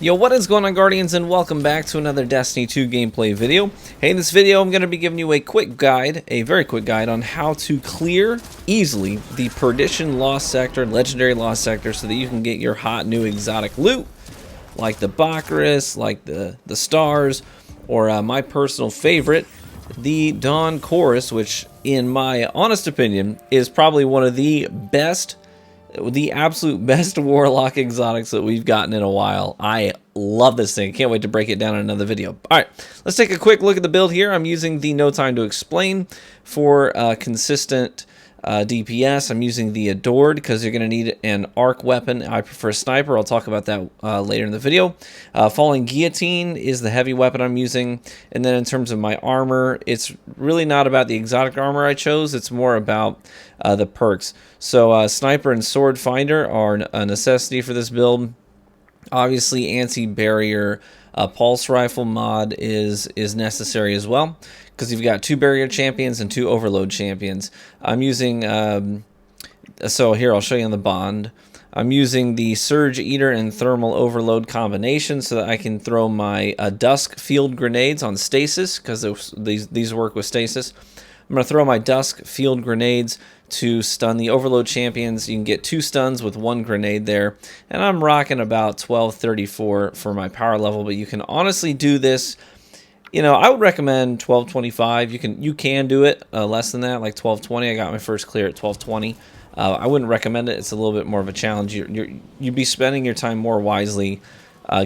Yo, what is going on, Guardians, and welcome back to another Destiny 2 gameplay video. Hey, in this video I'm going to be giving you a quick guide, a very quick guide on how to clear easily the Perdition Lost Sector, Legendary Lost Sector, so that you can get your hot new exotic loot, like the Baccharis, like the stars, or my personal favorite, the Dawn Chorus, which in my honest opinion is probably one of the best, the absolute best Warlock exotics that we've gotten in a while. I love this thing. Can't wait to break it down in another video. Alright, let's take a quick look at the build here. I'm using the No Time to Explain for consistent DPS. I'm using the Adored because you're going to need an arc weapon. I prefer Sniper. I'll talk about that later in the video. Falling Guillotine is the heavy weapon I'm using. And then in terms of my armor, it's really not about the exotic armor I chose. It's more about the perks. So Sniper and Sword Finder are a necessity for this build. Obviously, anti-barrier pulse rifle mod is necessary as well, because you've got 2 barrier champions and 2 overload champions. I'm using, so here I'll show you on the bond. I'm using the Surge Eater and Thermal Overload combination so that I can throw my Dusk Field Grenades on stasis, because these work with stasis. I'm going to throw my Dusk Field Grenades to stun the Overload champions. You can get 2 stuns with 1 grenade there. And I'm rocking about 1234 for my power level, but you can honestly do this. You know, I would recommend 1225. You can do it less than that, like 1220. I got my first clear at 1220. I wouldn't recommend it. It's a little bit more of a challenge. You'd be spending your time more wisely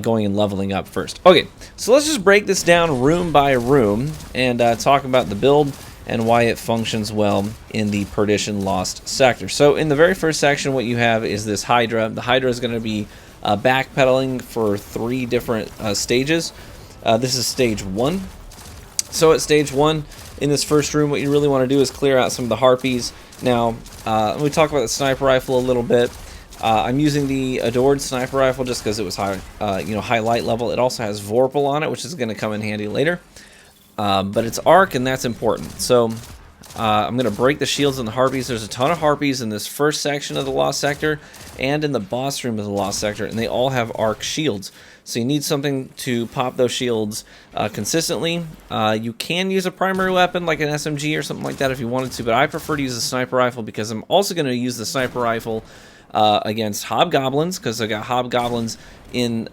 going and leveling up first. Okay, so let's just break this down room by room and talk about the build and why it functions well in the Perdition Lost Sector. So in the very first section, what you have is this Hydra. The Hydra is going to be backpedaling for 3 different stages. This is stage 1. So at stage 1, in this first room, what you really want to do is clear out some of the Harpies. Now, let me talk about the sniper rifle a little bit. I'm using the Adored sniper rifle just because it was high, high light level. It also has Vorpal on it, which is going to come in handy later. But it's arc, and that's important. So I'm going to break the shields on the Harpies. There's a ton of Harpies in this first section of the Lost Sector and in the boss room of the Lost Sector, and they all have arc shields. So you need something to pop those shields consistently. You can use a primary weapon like an SMG or something like that if you wanted to, but I prefer to use a sniper rifle because I'm also going to use the sniper rifle against hobgoblins, because I got hobgoblins in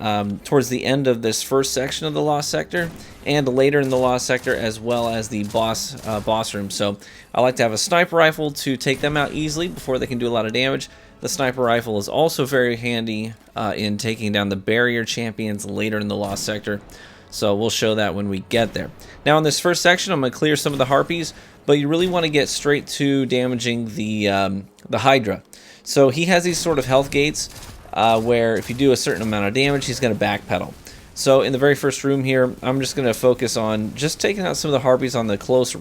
towards the end of this first section of the Lost Sector and later in the Lost Sector, as well as the boss room. So I like to have a sniper rifle to take them out easily before they can do a lot of damage. The sniper rifle is also very handy in taking down the barrier champions later in the Lost Sector. So we'll show that when we get there. Now in this first section, I'm going to clear some of the Harpies, but you really want to get straight to damaging the Hydra. So he has these sort of health gates where if you do a certain amount of damage, he's going to backpedal. So in the very first room here, I'm just going to focus on just taking out some of the Harpies on the close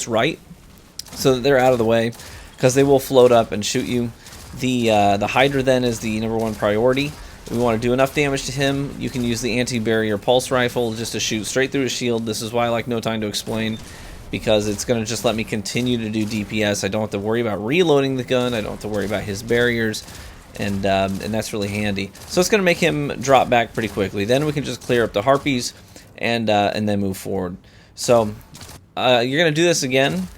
right, so that they're out of the way, because they will float up and shoot you. The Hydra then is the #1 priority. We want to do enough damage to him. You can use the anti-barrier pulse rifle just to shoot straight through his shield. This is why I like No Time to Explain, because it's going to just let me continue to do DPS. I don't have to worry about reloading the gun. I don't have to worry about his barriers, and that's really handy. So it's going to make him drop back pretty quickly. Then we can just clear up the Harpies and then move forward. So you're going to do this again,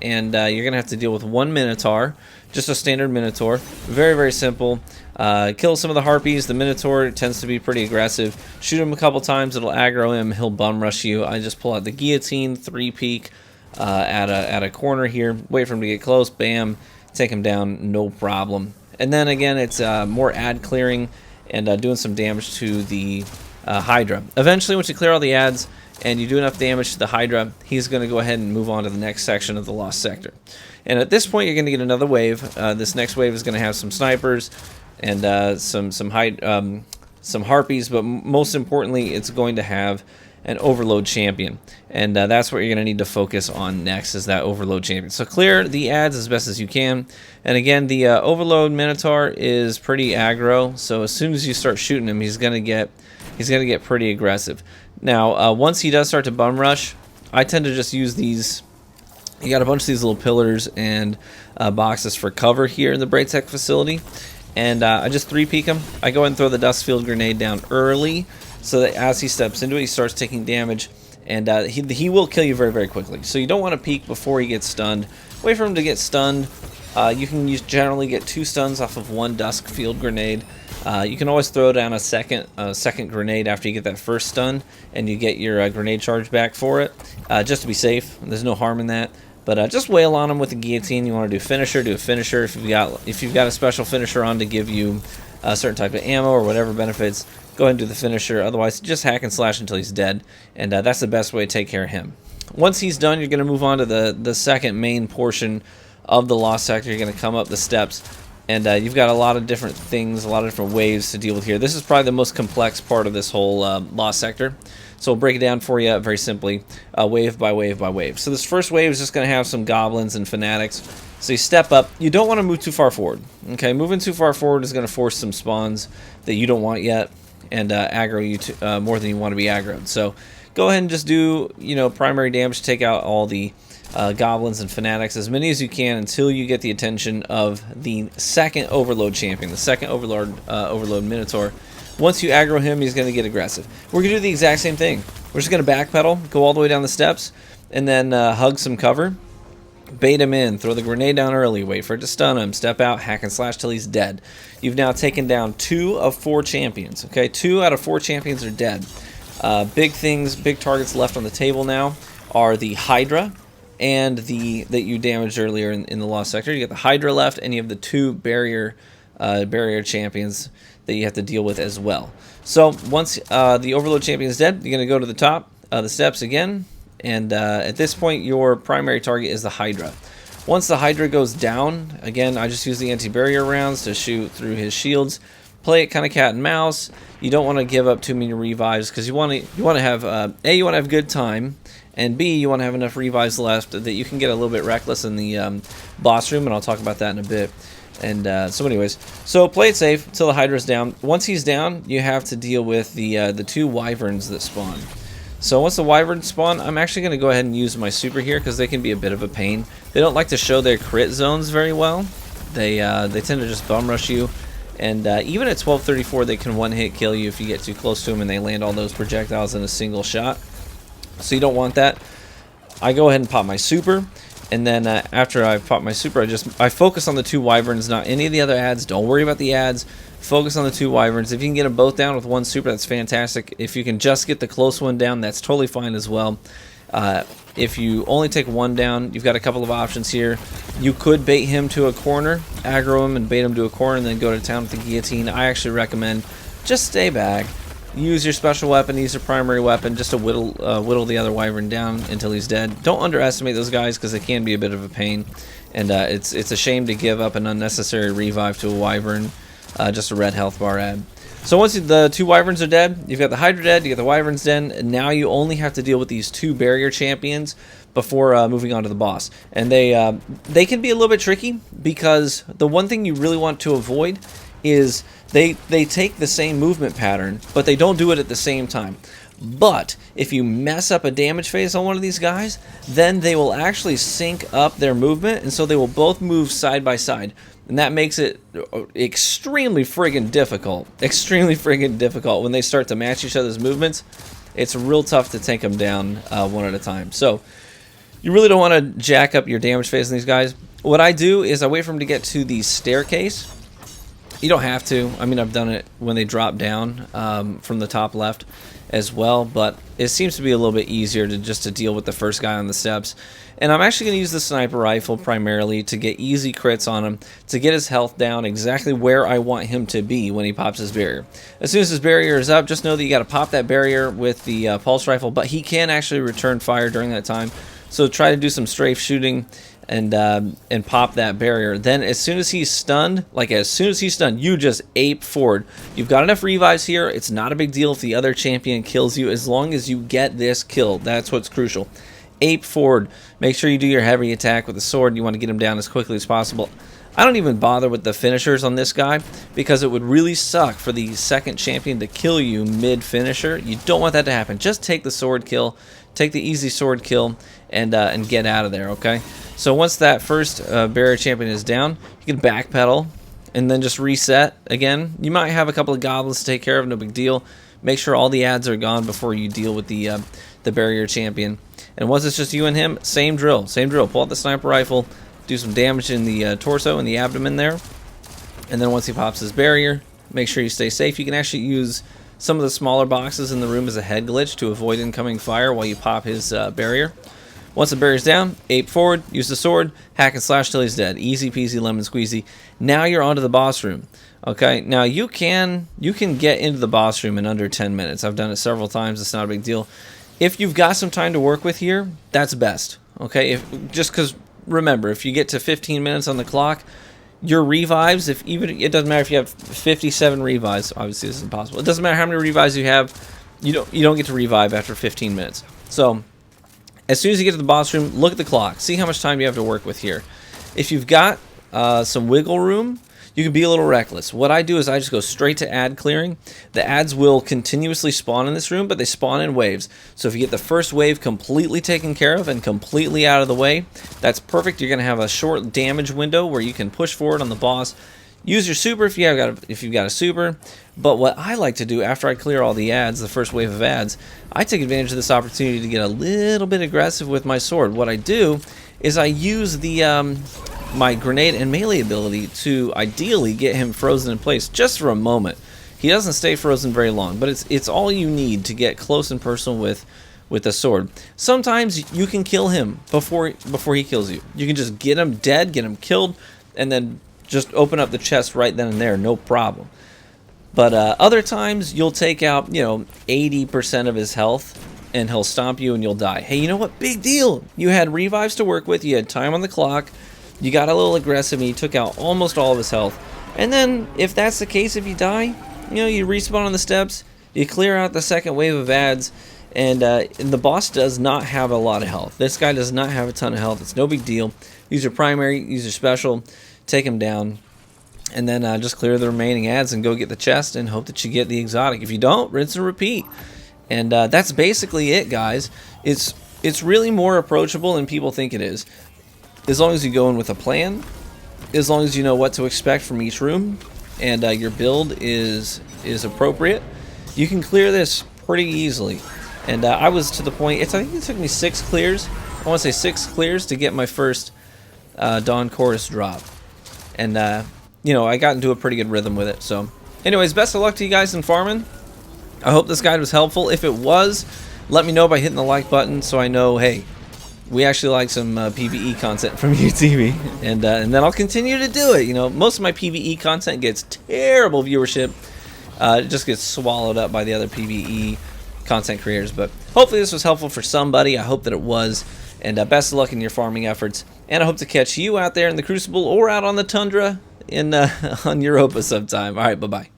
and you're going to have to deal with 1 Minotaur, just a standard Minotaur. Very, very simple. Kill some of the Harpies. The Minotaur tends to be pretty aggressive. Shoot him a couple times, it'll aggro him, he'll bum rush you. I just pull out the Guillotine, 3-peek at a corner here, wait for him to get close, bam, take him down, no problem. And then again, it's more ad clearing and doing some damage to the Hydra. Eventually, once you clear all the ads and you do enough damage to the Hydra, he's going to go ahead and move on to the next section of the Lost Sector. And at this point, you're going to get another wave. This next wave is going to have some snipers and some Harpies, but most importantly, it's going to have an Overload champion. And that's what you're going to need to focus on next, is that Overload champion. So clear the ads as best as you can. And again, the Overload Minotaur is pretty aggro, so as soon as you start shooting him, he's going to get pretty aggressive. Now, once he does start to bum rush, I tend to just use these. You got a bunch of these little pillars and boxes for cover here in the Braytech facility, and I just 3-peek him. I go ahead and throw the dust field grenade down early, so that as he steps into it, he starts taking damage, and he will kill you very, very quickly. So you don't want to peek before he gets stunned. Wait for him to get stunned. You can generally get 2 stuns off of 1 dusk field grenade. You can always throw down a second grenade after you get that first stun, and you get your grenade charge back for it, just to be safe. There's no harm in that. But just wail on him with the guillotine. You want to do finisher, do a finisher. If you've got a special finisher on to give you a certain type of ammo or whatever benefits, go ahead and do the finisher. Otherwise, just hack and slash until he's dead, and that's the best way to take care of him. Once he's done, you're going to move on to the second main portion of the Lost Sector. You're going to come up the steps, and you've got a lot of different things, a lot of different waves to deal with here. This is probably the most complex part of this whole Lost Sector. So we'll break it down for you very simply, wave by wave by wave. So this first wave is just going to have some goblins and fanatics. So you step up. You don't want to move too far forward. Okay, moving too far forward is going to force some spawns that you don't want yet, and aggro you more than you want to be aggroed. So go ahead and just do, primary damage, take out all the goblins and fanatics, as many as you can, until you get the attention of the second overload champion, the second overload minotaur. Once you aggro him, he's going to get aggressive. We're going to do the exact same thing. We're just going to backpedal, go all the way down the steps, and then hug some cover, bait him in, throw the grenade down early, wait for it to stun him, step out, hack and slash till he's dead. You've now taken down 2 of 4 champions. Okay, 2 out of 4 champions are dead. Big targets left on the table now are the Hydra and that you damaged earlier in the Lost Sector. You got the Hydra left, and you have the 2 barrier champions that you have to deal with as well. So once the Overload champion is dead, you're going to go to the top the steps again, and at this point your primary target is the Hydra. Once the Hydra goes down, again, I just use the anti-barrier rounds to shoot through his shields. Play it kind of cat and mouse. You don't want to give up too many revives, because you want to have you want to have good time, and B, you want to have enough revives left that you can get a little bit reckless in the boss room, and I'll talk about that in a bit. And so anyways, so play it safe until the Hydra's down. Once he's down, you have to deal with the 2 wyverns that spawn. So once the wyverns spawn, I'm actually going to go ahead and use my super here, because they can be a bit of a pain. They don't like to show their crit zones very well. They tend to just bum rush you. And even at 1234, they can one-hit kill you if you get too close to them and they land all those projectiles in a single shot. So you don't want that. I go ahead and pop my super, and then after I pop my super, I focus on the 2 wyverns, not any of the other ads. Don't worry about the ads. Focus on the 2 wyverns. If you can get them both down with 1 super, that's fantastic. If you can just get the close one down, that's totally fine as well. If you only take 1 down, you've got a couple of options here. You could bait him to a corner, aggro him and bait him to a corner, and then go to town with the guillotine. I actually recommend just stay back, use your special weapon, use your primary weapon, just to whittle the other wyvern down until he's dead. Don't underestimate those guys, because they can be a bit of a pain, and it's a shame to give up an unnecessary revive to a wyvern, just a red health bar ad. So once the 2 wyverns are dead, you've got the Hydra dead, you got the wyverns dead, and now you only have to deal with these 2 barrier champions before moving on to the boss. And they can be a little bit tricky, because the one thing you really want to avoid is they take the same movement pattern, but they don't do it at the same time. But if you mess up a damage phase on one of these guys, then they will actually sync up their movement, and so they will both move side by side. And that makes it extremely friggin' difficult. Extremely friggin' difficult when they start to match each other's movements. It's real tough to take them down one at a time. So you really don't want to jack up your damage phase on these guys. What I do is I wait for them to get to the staircase. You don't have to. I mean, I've done it when they drop down from the top left as well, but it seems to be a little bit easier to deal with the first guy on the steps. And I'm actually going to use the sniper rifle primarily to get easy crits on him, to get his health down exactly where I want him to be when he pops his barrier. As soon as his barrier is up, just know that you got to pop that barrier with the pulse rifle, but he can actually return fire during that time. So try to do some strafe shooting and pop that barrier. Then as soon as he's stunned, you just ape forward. You've got enough revives here. It's not a big deal if the other champion kills you, as long as you get this kill. That's what's crucial. Ape forward. Make sure you do your heavy attack with the sword. You want to get him down as quickly as possible. I don't even bother with the finishers on this guy, because it would really suck for the second champion to kill you mid-finisher. You don't want that to happen. Just take the sword kill, take the easy sword kill, and get out of there, okay? So once that first barrier champion is down, you can backpedal and then just reset again. You might have a couple of goblins to take care of, no big deal. Make sure all the ads are gone before you deal with the barrier champion. And once it's just you and him, same drill. Pull out the sniper rifle, do some damage in the torso and the abdomen there. And then once he pops his barrier, make sure you stay safe. You can actually use some of the smaller boxes in the room as a head glitch to avoid incoming fire while you pop his barrier. Once the barrier's down, ape forward, use the sword, hack and slash till he's dead. Easy peasy lemon squeezy. Now you're onto the boss room. Okay, now you can get into the boss room in under 10 minutes. I've done it several times. It's not a big deal. If you've got some time to work with here, that's best. Okay, just because remember, if you get to 15 minutes on the clock, your revives, it doesn't matter if you have 57 revives. Obviously, this is impossible. It doesn't matter how many revives you have. You don't get to revive after 15 minutes. So, as soon as you get to the boss room, look at the clock. See how much time you have to work with here. If you've got some wiggle room, you can be a little reckless. What I do is I just go straight to ad clearing. The ads will continuously spawn in this room, but they spawn in waves. So if you get the first wave completely taken care of and completely out of the way, that's perfect. You're going to have a short damage window where you can push forward on the boss. Use your super if you've got a super. But what I like to do after I clear all the ads, the first wave of ads, I take advantage of this opportunity to get a little bit aggressive with my sword. What I do is I use the my grenade and melee ability to ideally get him frozen in place just for a moment. He doesn't stay frozen very long, but it's all you need to get close and personal with a sword. Sometimes you can kill him before he kills you. You can just get him dead, get him killed, and then just open up the chest right then and there, no problem. But other times you'll take out 80% of his health, and he'll stomp you and you'll die. Hey, you know what? Big deal. You had revives to work with. You had time on the clock. You got a little aggressive and you took out almost all of his health. And then, if that's the case, if you die, you respawn on the steps, you clear out the second wave of ads, and the boss does not have a lot of health. This guy does not have a ton of health. It's no big deal. Use your primary, use your special, take him down, and then just clear the remaining ads and go get the chest and hope that you get the exotic. If you don't, rinse and repeat. And that's basically it, guys. It's really more approachable than people think it is. As long as you go in with a plan, as long as you know what to expect from each room, and your build is appropriate, you can clear this pretty easily. And I was to the point, I think it took me 6 clears. I want to say 6 clears to get my first Dawn Chorus drop. And, I got into a pretty good rhythm with it. So, anyways, best of luck to you guys in farming. I hope this guide was helpful. If it was, let me know by hitting the like button so I know, hey, we actually like some PvE content from UTV, and then I'll continue to do it. Most of my PvE content gets terrible viewership. It just gets swallowed up by the other PvE content creators. But hopefully this was helpful for somebody. I hope that it was. And best of luck in your farming efforts. And I hope to catch you out there in the Crucible or out on the tundra on Europa sometime. All right, bye-bye.